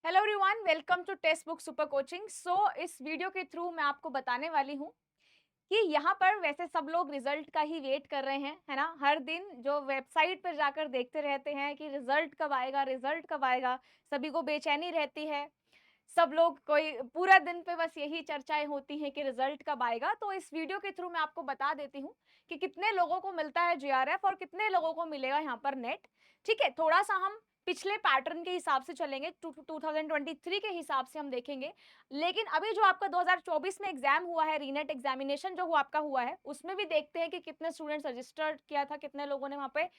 Hello everyone, welcome to textbook super coaching. इस video के through मैं आपको बताने वाली हूँ कि यहाँ पर वैसे सब लोग रिजल्ट का ही वेट कर रहे हैं, है ना। हर दिन जो वेबसाइट पर जाकर देखते रहते हैं कि रिजल्ट कब आएगा, रिजल्ट कब आएगा। सभी को बेचैनी रहती है। सब लोग कोई पूरा दिन पे बस यही चर्चाएं होती हैं कि रिजल्ट कब आएगा। तो इस वीडियो के थ्रू मैं आपको बता देती हूँ कि कितने लोगों को मिलता है जीआरएफ और कितने लोगों को मिलेगा यहाँ पर नेट। ठीक है, थोड़ा सा हम पिछले पैटर्न के हिसाब से चलेंगे, 2023 के हिसाब से हम देखेंगे। लेकिन अभी जो आपका 2024 में एग्जाम हुआ है, रीनेट एग्जामिनेशन जो आपका हुआ है, उसमें भी देखते हैं कि कितने स्टूडेंट्स रजिस्टर्ड किया था, कितने लोगों ने वहां पे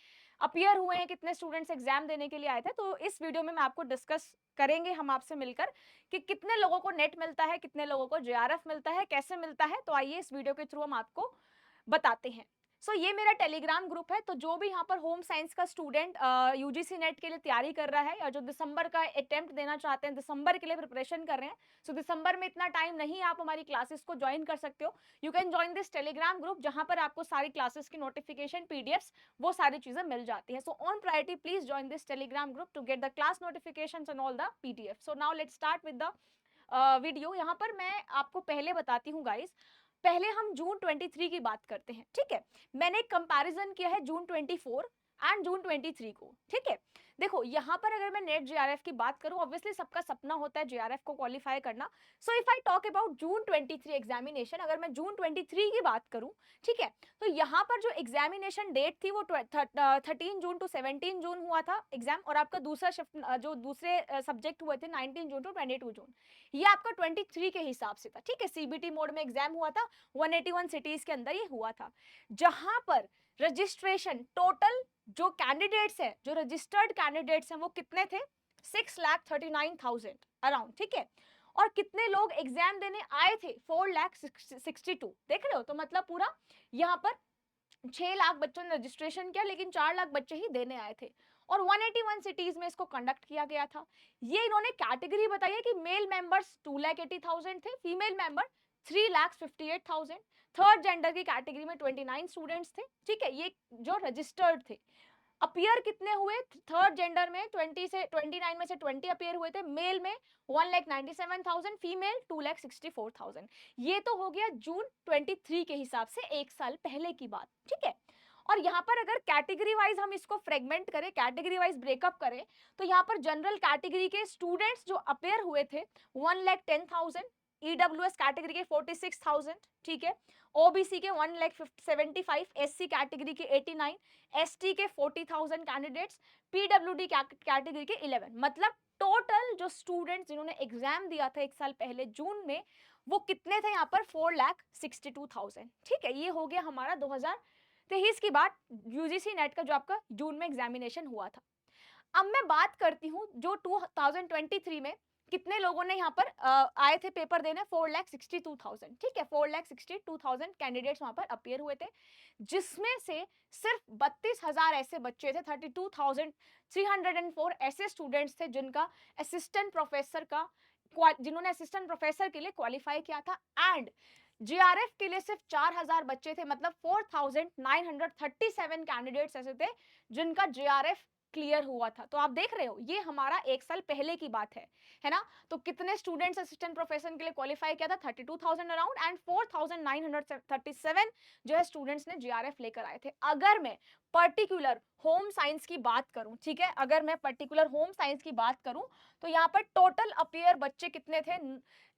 अपीयर हुए हैं, कितने स्टूडेंट्स एग्जाम देने के लिए आए थे। तो इस वीडियो में मैं आपको डिस्कस करेंगे हम आपसे मिलकर कि कितने लोगों को नेट मिलता है, कितने लोगों को जेआरएफ मिलता है, कैसे मिलता है। तो आइए इस वीडियो के थ्रू हम आपको बताते हैं। ये मेरा टेलीग्राम ग्रुप है। तो जो भी यहाँ पर होम साइंस का स्टूडेंट यूजीसी नेट के लिए तैयारी कर रहा है या जो दिसंबर का अटेम्प्ट देना चाहते हैं, दिसंबर के लिए प्रिपरेशन कर रहे हैं, दिसंबर में इतना टाइम नहीं, आप हमारी क्लासेस को ज्वाइन कर सकते हो। You can join this Telegram group, जहां पर आपको सारी क्लासेस की नोटिफिकेशन, पीडीएफ्स, वो सारी चीजें मिल जाती है। So on priority please join this Telegram group to get the class notifications and all the PDF. So now let's start with the video. यहाँ पर मैं आपको पहले बताती हूँ गाइस, पहले हम जून 23 की बात करते हैं। ठीक है, मैंने एक कंपैरिजन किया है जून 24 एंड जून 23 को। ठीक है, देखो यहाँ पर अगर मैं नेट जेआरएफ की बात करूं, ऑब्वियसली सबका सपना होता है जेआरएफ को क्वालिफाई करना। If I talk about June 23 examination, अगर मैं जून 23 की बात करूं, ठीक है, तो यहाँ पर जो एग्जामिनेशन डेट थी वो 13 जून टू 17 जून हुआ था एग्जाम। और आपका दूसरा शिफ्ट जो दूसरे सब्जेक्ट हुए थे 19 जून टू 22 जून, ये आपका 23 के हिसाब से था। ठीक है, सीबीटी मोड में एग्जाम हुआ था, 181 सिटीज के अंदर ये हुआ था, जहां पर रजिस्ट्रेशन टोटल जो कैंडिडेट्स है, जो रजिस्टर्ड कैंडिडेट्स हैं, वो कितने थे? 6,39,000 अराउंड। ठीक है, और कितने लोग एग्जाम देने आए थे? 4,62। देख रहे हो? तो मतलब पूरा यहाँ पर 6 लाख बच्चों ने रजिस्ट्रेशन किया, लेकिन 4 लाख बच्चे ही देने आए थे। और 181 सिटीज में इसको कंडक्ट किया गया था। ये इन्होंने कैटेगरी बताई है कि मेल मेंबर्स 2,80,000 थे, फीमेल मेंबर 3,58,000, थर्ड जेंडर की कैटेगरी में 29 स्टूडेंट्स थे। ठीक है, ये जो रजिस्टर्ड थे। अपीयर कितने हुए? थर्ड जेंडर में 29 में से 20 अपीयर हुए थे, मेल में 1,97,000, फीमेल 2,64,000। ये तो हो गया जून 23 के हिसाब से, एक साल पहले की बात। ठीक है, और यहाँ पर अगर कैटेगरी वाइज हम इसको फ्रेगमेंट करें, कैटेगरी वाइज ब्रेकअप करें, तो यहाँ पर जनरल कैटेगरी के स्टूडेंट्स जो अपीयर हुए थे 1,10,000, ईडब्ल्यूएस कैटेगरी के 46,000, ठीक है, ओबीसी के 1,75,000, एससी कैटेगरी के 89, एसटी के 40,000 कैंडिडेट्स, पीडब्ल्यूडी कैटेगरी के 11। मतलब टोटल जो स्टूडेंट्स जिन्होंने एग्जाम दिया था एक साल पहले जून में, वो कितने थे यहाँ पर? 4,62,000। ठीक है, ये हो गया हमारा 2023 की बात, यूजीसी नेट का जो आपका जून में एग्जामिनेशन हुआ था। अब मैं बात करती हूँ जो 2023 में कितने लोगों ने यहाँ पर आए थे पेपर देने? 4,62,000। ठीक है, 4,62,000 कैंडिडेट्स वहां पर अपीयर हुए थे, जिसमें से सिर्फ 32,000 ऐसे बच्चे थे, 32,304 ऐसे स्टूडेंट्स थे जिनका असिस्टेंट प्रोफेसर का जिन्होंने असिस्टेंट प्रोफेसर के लिए क्वालिफाई किया था। एंड जीआरएफ के लिए सिर्फ 4,000 बच्चे थे, मतलब 4,937 कैंडिडेट्स ऐसे थे जिनका जीआरएफ क्लियर हुआ था। तो आप देख रहे हो, ये हमारा एक साल पहले की बात है ना। तो कितने स्टूडेंट्स असिस्टेंट प्रोफेसर के लिए क्वालिफाई किया था? 32,000 अराउंड, एंड 4,937 जो है स्टूडेंट्स ने जीआरएफ लेकर आए थे। अगर मैं पर्टिकुलर होम साइंस की बात करूं, ठीक है, अगर मैं पर्टिकुलर होम साइंस की बात करूं, तो यहाँ पर टोटल अपीयर बच्चे कितने थे?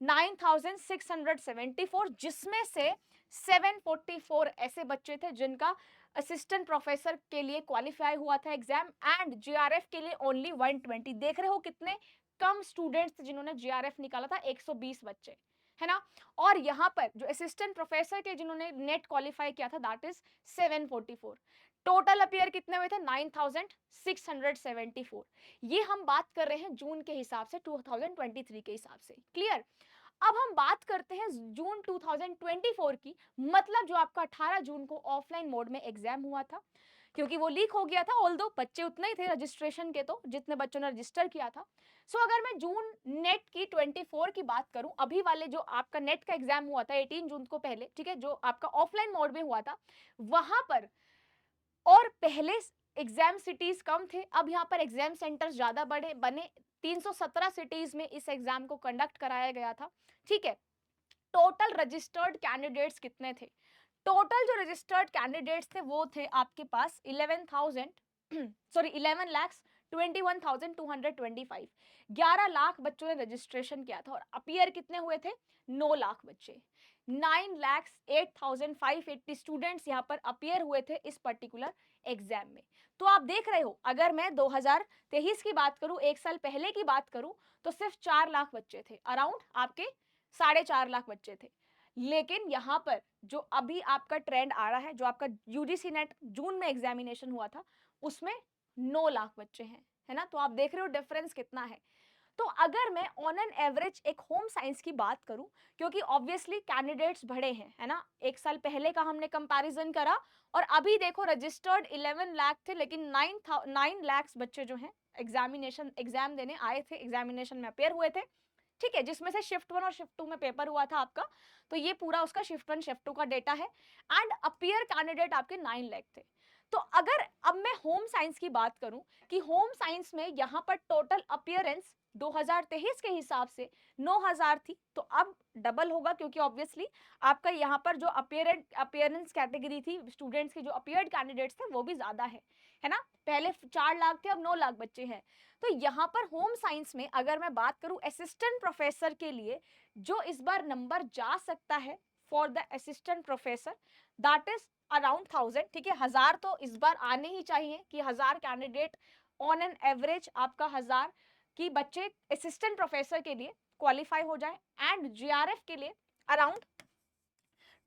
9,674, जिसमें से 744 ऐसे बच्चे थे जिनका असिस्टेंट प्रोफेसर के लिए क्वालिफाई हुआ था एग्जाम, एंड जीआरएफ के लिए ओनली 120। देख रहे हो कितने कम स्टूडेंट्स जिन्होंने जीआरएफ निकाला था? 120 बच्चे, है ना। और यहाँ पर जो असिस्टेंट प्रोफेसर के जिन्होंने नेट क्वालिफाई किया था, दैट इज 744। टोटल अपीयर कितने हुए थे? 9,674। ये हम बात कर रहे हैं जून के हिसाब से, 2023 के हिसाब से। क्लियर? अब हम बात करते हैं जून 2024 की, मतलब जो आपका 18 जून को ऑफलाइन मोड में एग्जाम हुआ था, क्योंकि वो लीक हो गया था। ऑल्दो बच्चे उतने ही थे रजिस्ट्रेशन के, तो जितने बच्चों ने रजिस्टर किया था। अगर मैं जून नेट की 24 की बात करूं, अभी वाले जो आपका नेट का एग्जाम हुआ था 18 जून को पहले, ठीक है, जो आपका ऑफलाइन मोड में हुआ था, वहां पर और पहले एग्जाम सिटीज कम थे, अब यहाँ पर एग्जाम सेंटर्स ज्यादा बड़े बने। 317 सिटीज में इस एग्जाम को कंडक्ट कराया गया था, ठीक है। टोटल रजिस्टर्ड कैंडिडेट्स कितने थे? टोटल जो रजिस्टर्ड कैंडिडेट्स थे वो थे आपके पास 11,21,225। 11 लाख बच्चों ने रजिस्ट्रेशन किया था और अपीयर कितने हुए थे? 9 लाख बच्चे। 9,08,580 स्टूडेंट्स यहाँ पर अपीयर हुए थे इस पर्टिकुलर एग्जाम में। तो आप देख रहे हो, अगर मैं 2023 की बात करूं, एक साल पहले की बात करूं, तो सिर्फ 4 लाख बच्चे थे, अराउंड आपके 4.5 लाख बच्चे थे। लेकिन यहाँ पर जो अभी आपका ट्रेंड आ रहा है, जो आपका यूजीसी नेट जून में एग्जामिनेशन हुआ था, उसमें 9 लाख बच्चे हैं, है ना। तो आप देख रहे हो डिफरेंस कितना है। तो अगर मैं ऑन एन एवरेज एक होम साइंस की बात करूं, क्योंकि ऑब्वियसली कैंडिडेट्स बढ़े हैं, है ना, एक साल पहले का हमने कंपैरिजन करा और अभी देखो रजिस्टर्ड 11 लाख थे, लेकिन 9 लाख बच्चे जो हैं एग्जाम देने आए थे, एग्जामिनेशन में अपेयर हुए थे, ठीक है, जिसमें से शिफ्ट 1 और शिफ्ट 2 में पेपर हुआ था आपका। तो ये पूरा उसका शिफ्ट 1 शिफ्ट 2 का डेटा है एंड अपीयर कैंडिडेट आपके 9 लाख थे। तो अगर अब मैं होम साइंस की बात करूं कि होम साइंस में यहां पर टोटल अपीयरेंस 2023 के हिसाब से 9000 थी, तो अब डबल होगा, क्योंकि ऑब्वियसली आपका यहाँ पर जो अपीयरेंस कैटेगरी थी, स्टूडेंट्स के जो अपीयर्ड कैंडिडेट्स थे वो भी ज्यादा है ना। पहले 4 लाख थे, अब 9 लाख बच्चे हैं। तो यहाँ पर होम साइंस में अगर मैं बात करूं असिस्टेंट प्रोफेसर के लिए, जो इस बार नंबर जा सकता है for the assistant professor, that is around 1000, ठीक है। 1000 तो इस बार आने ही चाहिए कि 1000 कैंडिडेट ऑन एन एवरेज आपका 1000 की बच्चे असिस्टेंट प्रोफेसर के लिए क्वालिफाई हो जाए एंड जीआरएफ के लिए अराउंड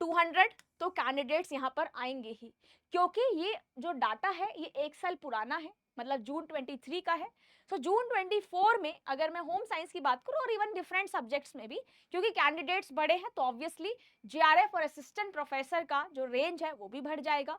200 तो कैंडिडेट्स यहाँ पर आएंगे ही, क्योंकि ये जो डाटा है ये एक साल पुराना है, मतलब जून 23 का है। सो जून 24 में अगर मैं होम साइंस की बात करूं और इवन डिफरेंट सब्जेक्ट्स में भी, क्योंकि कैंडिडेट्स बड़े हैं, तो ऑब्वियसली जीआरएफ और असिस्टेंट प्रोफेसर का जो रेंज है वो भी बढ़ जाएगा।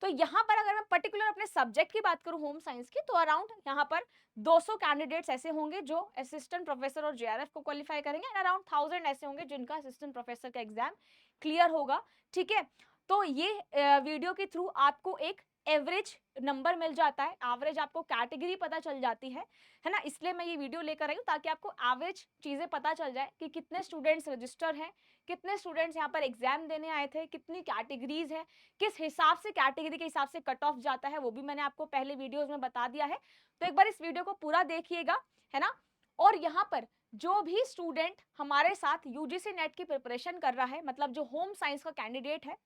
तो यहाँ पर अगर मैं पर्टिकुलर अपने सब्जेक्ट की बात करूं होम साइंस की, तो अराउंड यहाँ पर 200 कैंडिडेट्स ऐसे होंगे जो असिस्टेंट प्रोफेसर और जेआरएफ को क्वालिफाई करेंगे एंड अराउंड 1000 ऐसे होंगे जिनका असिस्टेंट प्रोफेसर का एग्जाम क्लियर होगा, ठीक है। तो ये वीडियो के थ्रू आपको एक एवरेज नंबर मिल जाता है, एवरेज आपको कैटेगरी पता चल जाती है ना। इसलिए मैं ये वीडियो लेकर आई हूँ ताकि आपको एवरेज चीजें पता चल जाए कि कितने स्टूडेंट्स रजिस्टर हैं, कितने स्टूडेंट्स यहाँ पर एग्जाम देने आए थे, कितनी कैटेगरीज है, किस हिसाब से कैटेगरी के हिसाब से कट ऑफ जाता है, वो भी मैंने आपको पहले वीडियोस में बता दिया है। तो एक बार इस वीडियो को पूरा देखिएगा, है ना। और यहाँ पर जो भी स्टूडेंट हमारे साथ यूजीसी नेट की प्रिपरेशन कर रहा है, मतलब जो होम साइंस का कैंडिडेट है,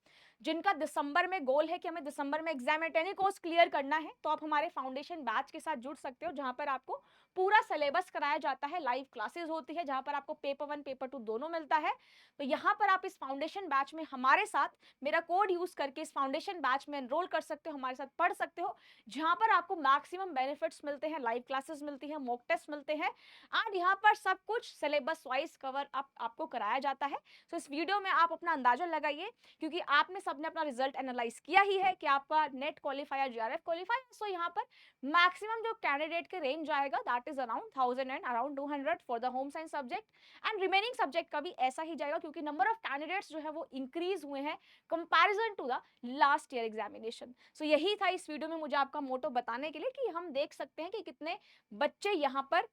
जिनका दिसंबर में गोल है कि हमें दिसंबर में एग्जाम एटेनी कोर्स क्लियर करना है, तो आप हमारे फाउंडेशन बैच के साथ जुड़ सकते हो, जहां पर आपको पूरा सिलेबस कराया जाता है, लाइव क्लासेस होती है, जहां पर आपको पेपर 1 पेपर 2 दोनों मिलता है। तो यहाँ पर आप इस फाउंडेशन बैच में हमारे साथ मेरा कोड यूज करके इस फाउंडेशन बैच में एनरोल कर सकते हो, हमारे साथ पढ़ सकते हो, जहां पर आपको मैक्सिमम बेनिफिट्स मिलते हैं, लाइव क्लासेस मिलती है, मॉक टेस्ट मिलते हैं एंड यहाँ पर सब कुछ सिलेबस वाइज कवर आपको कराया जाता है। तो इस वीडियो में आप अपना अंदाजा लगाइए, क्योंकि आपने सबने अपना रिजल्ट एनालाइज किया ही है कि आपका नेट क्वालिफाई या जीआरएफ क्वालिफाई। सो यहाँ पर मैक्सिमम जो कैंडिडेट के रेंज आएगा that is around 1000 and around 200 for the home science subject and remaining subject का भी ऐसा ही जाएगा, क्योंकि नंबर ऑफ कैंडिडेट्स जो है वो इंक्रीज हुए हैं comparison to the last year examination. So यही था इस वीडियो में मुझे आपका मोटो बताने के लिए कि हम देख सकते हैं कि कितने बच्चे यहाँ पर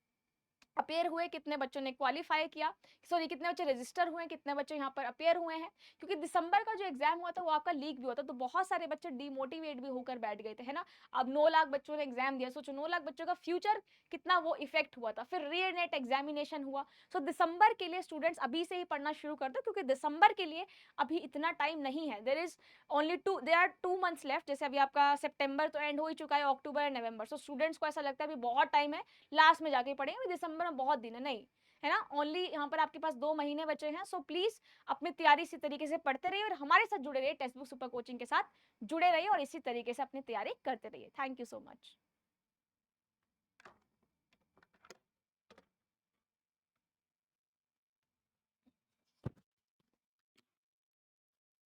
अपेयर हुए, कितने बच्चों ने क्वालिफाई किया, सॉरी कितने बच्चे रजिस्टर हुए हैं, कितने बच्चे यहाँ पर अपेयर हुए हैं। क्योंकि दिसंबर का जो एग्जाम हुआ था वो आपका लीक भी हुआ था, तो बहुत सारे बच्चे डिमोटिवेट भी होकर बैठ गए थे, है ना। अब 9 लाख बच्चों ने एग्जाम दिया, सोचो 9 लाख बच्चों का फ्यूचर कितना वो इफेक्ट हुआ था। फिर री नेट एग्जामिनेशन हुआ। सो दिसंबर के लिए स्टूडेंट्स अभी से ही पढ़ना शुरू कर दो, क्योंकि दिसंबर के लिए अभी इतना टाइम नहीं है। There are 2 months left. जैसे अभी आपका सितंबर तो एंड हो ही चुका है, October and November. So students को ऐसा लगता है अभी बहुत टाइम है, लास्ट में जाके पढ़ेंगे, दिसंबर में बहुत दिन है, नहीं, है ना। ओनली यहाँ पर आपके पास 2 महीने बचे हैं। सो प्लीज अपनी तैयारी इसी तरीके से पढ़ते रहिए और हमारे साथ जुड़े रहिए, टेक्स्ट बुक सुपर कोचिंग के साथ जुड़े रहिए और इसी तरीके से अपनी तैयारी करते रहिए। Thank you so much.